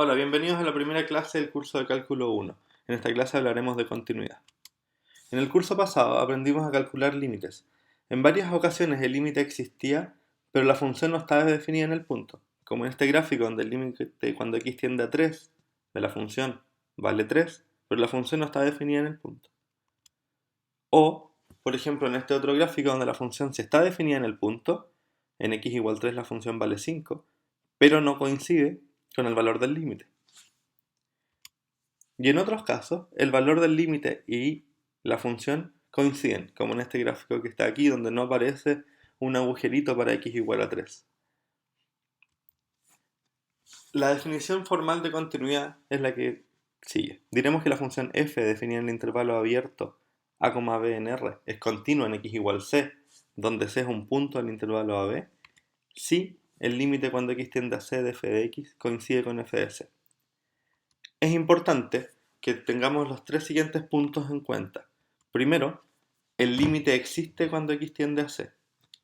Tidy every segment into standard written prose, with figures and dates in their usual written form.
Hola, bienvenidos a la primera clase del curso de Cálculo 1. En esta clase hablaremos de continuidad. En el curso pasado aprendimos a calcular límites. En varias ocasiones el límite existía, pero la función no estaba definida en el punto, como en este gráfico donde el límite cuando x tiende a 3 de la función vale 3, pero la función no está definida en el punto. O, por ejemplo, en este otro gráfico donde la función sí está definida en el punto, en x igual 3 la función vale 5, pero no coincide con el valor del límite. Y en otros casos, el valor del límite y la función coinciden, como en este gráfico que está aquí, donde no aparece un agujerito para x igual a 3. La definición formal de continuidad es la que sigue. Diremos que la función f definida en el intervalo abierto a, b en R es continua en x igual c, donde c es un punto del intervalo AB, si el límite cuando x tiende a c de f de x coincide con f de c. Es importante que tengamos los tres siguientes puntos en cuenta. Primero, el límite existe cuando x tiende a c.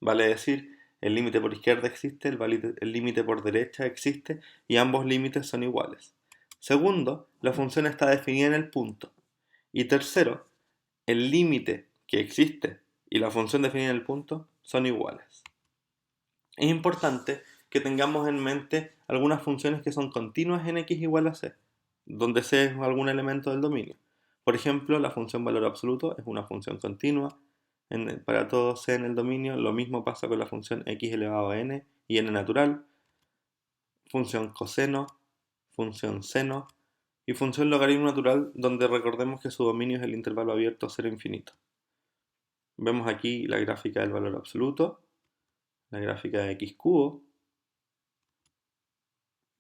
Vale decir, el límite por izquierda existe, el límite por derecha existe y ambos límites son iguales. Segundo, la función está definida en el punto. Y tercero, el límite que existe y la función definida en el punto son iguales. Es importante que tengamos en mente algunas funciones que son continuas en x igual a c, donde c es algún elemento del dominio. Por ejemplo, la función valor absoluto es una función continua para todo c en el dominio. Lo mismo pasa con la función x elevado a n y n natural, función coseno, función seno y función logaritmo natural, donde recordemos que su dominio es el intervalo abierto 0 infinito. Vemos aquí la gráfica del valor absoluto, la gráfica de x cubo,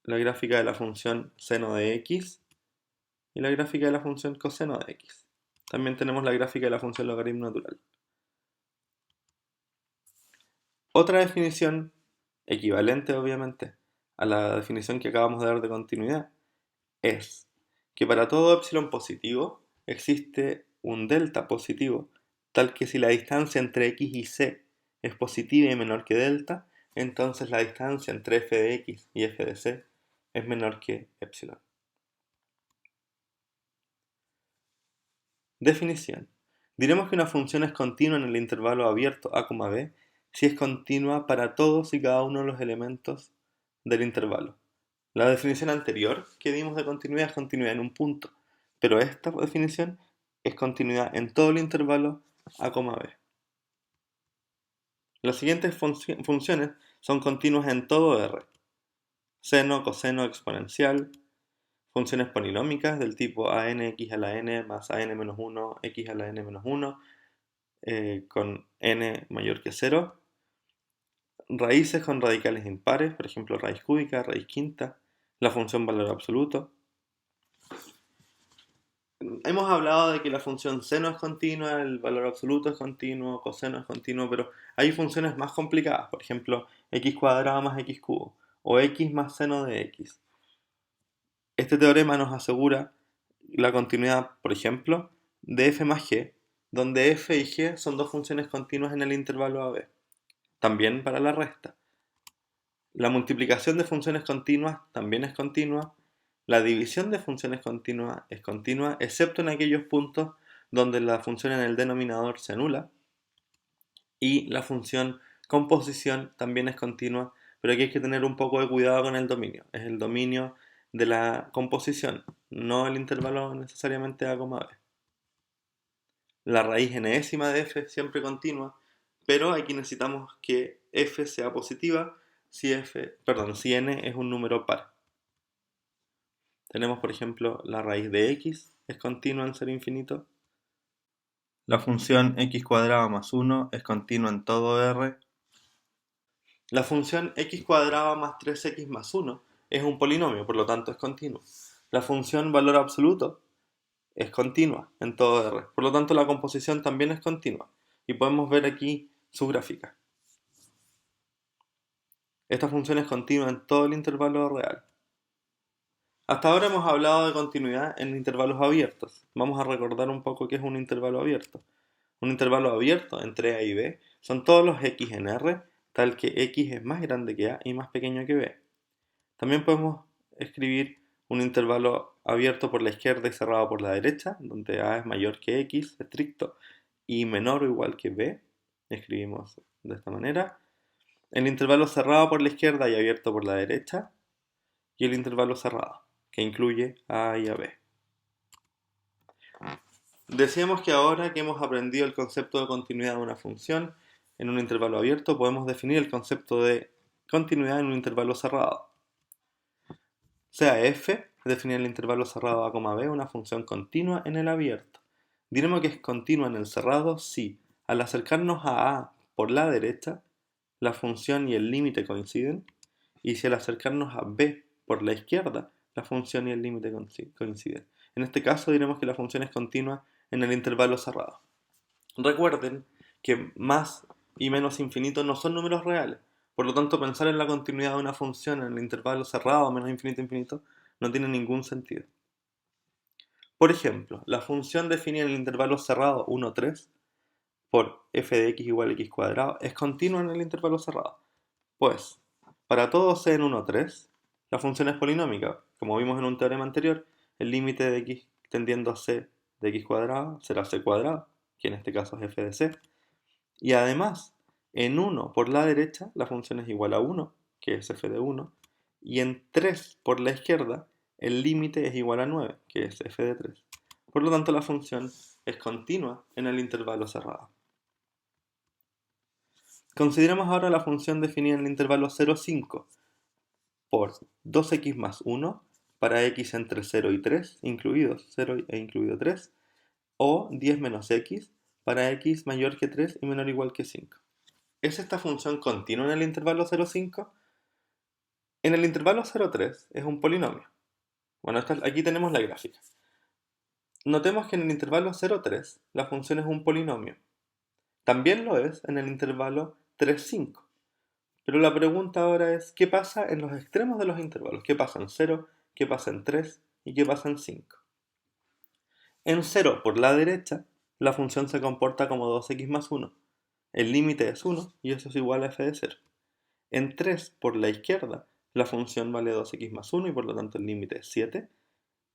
la gráfica de la función seno de x y la gráfica de la función coseno de x. También tenemos la gráfica de la función logaritmo natural. Otra definición, equivalente obviamente a la definición que acabamos de dar de continuidad, es que para todo epsilon positivo existe un delta positivo, tal que si la distancia entre x y c es positiva y menor que delta, entonces la distancia entre f de x y f de c es menor que epsilon. Definición. Diremos que una función es continua en el intervalo abierto a, b si es continua para todos y cada uno de los elementos del intervalo. La definición anterior que dimos de continuidad es continuidad en un punto, pero esta definición es continuidad en todo el intervalo a, b. Las siguientes funciones son continuas en todo R: seno, coseno, exponencial, funciones polinómicas del tipo anx a la n más an menos 1 x a la n menos 1 con n mayor que 0, raíces con radicales impares, por ejemplo raíz cúbica, raíz quinta, la función valor absoluto. Hemos hablado de que la función seno es continua, el valor absoluto es continuo, coseno es continuo, pero hay funciones más complicadas, por ejemplo x cuadrado más x cubo o x más seno de x. Este teorema nos asegura la continuidad, por ejemplo, de f más g, donde f y g son dos funciones continuas en el intervalo AB. También para la resta. La multiplicación de funciones continuas también es continua. La división de funciones continuas es continua, excepto en aquellos puntos donde la función en el denominador se anula. Y la función composición también es continua, pero aquí hay que tener un poco de cuidado con el dominio. Es el dominio de la composición, no el intervalo necesariamente a, b. La raíz enésima de f es siempre continua, pero aquí necesitamos que f sea positiva si n es un número par. Tenemos, por ejemplo, la raíz de x es continua en 0 infinito. La función x cuadrado más 1 es continua en todo R. La función x cuadrado más 3x más 1 es un polinomio, por lo tanto es continuo. La función valor absoluto es continua en todo R, por lo tanto la composición también es continua. Y podemos ver aquí su gráfica. Esta función es continua en todo el intervalo real. Hasta ahora hemos hablado de continuidad en intervalos abiertos. Vamos a recordar un poco qué es un intervalo abierto. Un intervalo abierto entre A y B son todos los x en R, tal que x es más grande que A y más pequeño que B. También podemos escribir un intervalo abierto por la izquierda y cerrado por la derecha, donde A es mayor que X, estricto, y menor o igual que B. Escribimos de esta manera. El intervalo cerrado por la izquierda y abierto por la derecha, y el intervalo cerrado, que incluye a A y a B. Decíamos que ahora que hemos aprendido el concepto de continuidad de una función en un intervalo abierto, podemos definir el concepto de continuidad en un intervalo cerrado. Sea f, definir el intervalo cerrado a, b, una función continua en el abierto. Diremos que es continua en el cerrado si, al acercarnos a por la derecha, la función y el límite coinciden, y si al acercarnos a b por la izquierda, la función y el límite coinciden. En este caso diremos que la función es continua en el intervalo cerrado. Recuerden que más y menos infinito no son números reales. Por lo tanto, pensar en la continuidad de una función en el intervalo cerrado, menos infinito, infinito, no tiene ningún sentido. Por ejemplo, la función definida en el intervalo cerrado 1, 3 por f de x igual a x cuadrado es continua en el intervalo cerrado. Pues, para todo c en 1, 3, la función es polinómica. Como vimos en un teorema anterior, el límite de x tendiendo a c de x cuadrado será c cuadrado, que en este caso es f de c. Y además, en 1 por la derecha, la función es igual a 1, que es f de 1. Y en 3 por la izquierda, el límite es igual a 9, que es f de 3. Por lo tanto, la función es continua en el intervalo cerrado. Consideremos ahora la función definida en el intervalo 0, 5 por 2x más 1 para x entre 0 y 3, incluidos 0 e incluido 3, o 10 menos x para x mayor que 3 y menor o igual que 5. ¿Es esta función continua en el intervalo 0, 5? En el intervalo 0, 3 es un polinomio. Bueno, aquí tenemos la gráfica. Notemos que en el intervalo 0, 3 la función es un polinomio. También lo es en el intervalo 3, 5. Pero la pregunta ahora es, ¿qué pasa en los extremos de los intervalos? ¿Qué pasa en 0? ¿Qué pasa en 3? ¿Y qué pasa en 5? En 0 por la derecha, la función se comporta como 2x más 1. El límite es 1 y eso es igual a f de 0. En 3 por la izquierda, la función vale 2x más 1 y por lo tanto el límite es 7,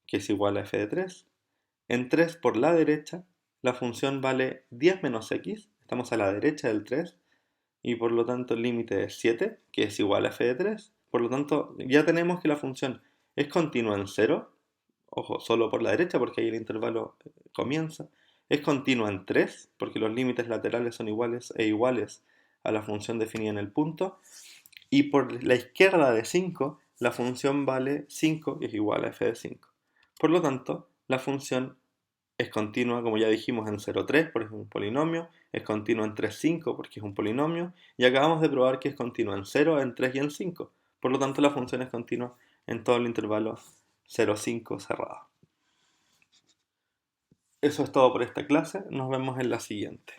que es igual a f de 3. En 3 por la derecha, la función vale 10 menos x, estamos a la derecha del 3, y por lo tanto el límite es 7, que es igual a f de 3. Por lo tanto, ya tenemos que la función es continua en 0, ojo, solo por la derecha porque ahí el intervalo comienza. Es continua en 3, porque los límites laterales son iguales e iguales a la función definida en el punto. Y por la izquierda de 5, la función vale 5 y es igual a f de 5. Por lo tanto, la función es continua, como ya dijimos, en 0,3 porque es un polinomio, es continua en 3,5 porque es un polinomio, y acabamos de probar que es continua en 0, en 3 y en 5. Por lo tanto, la función es continua en todo el intervalo 0,5 cerrado. Eso es todo por esta clase, nos vemos en la siguiente.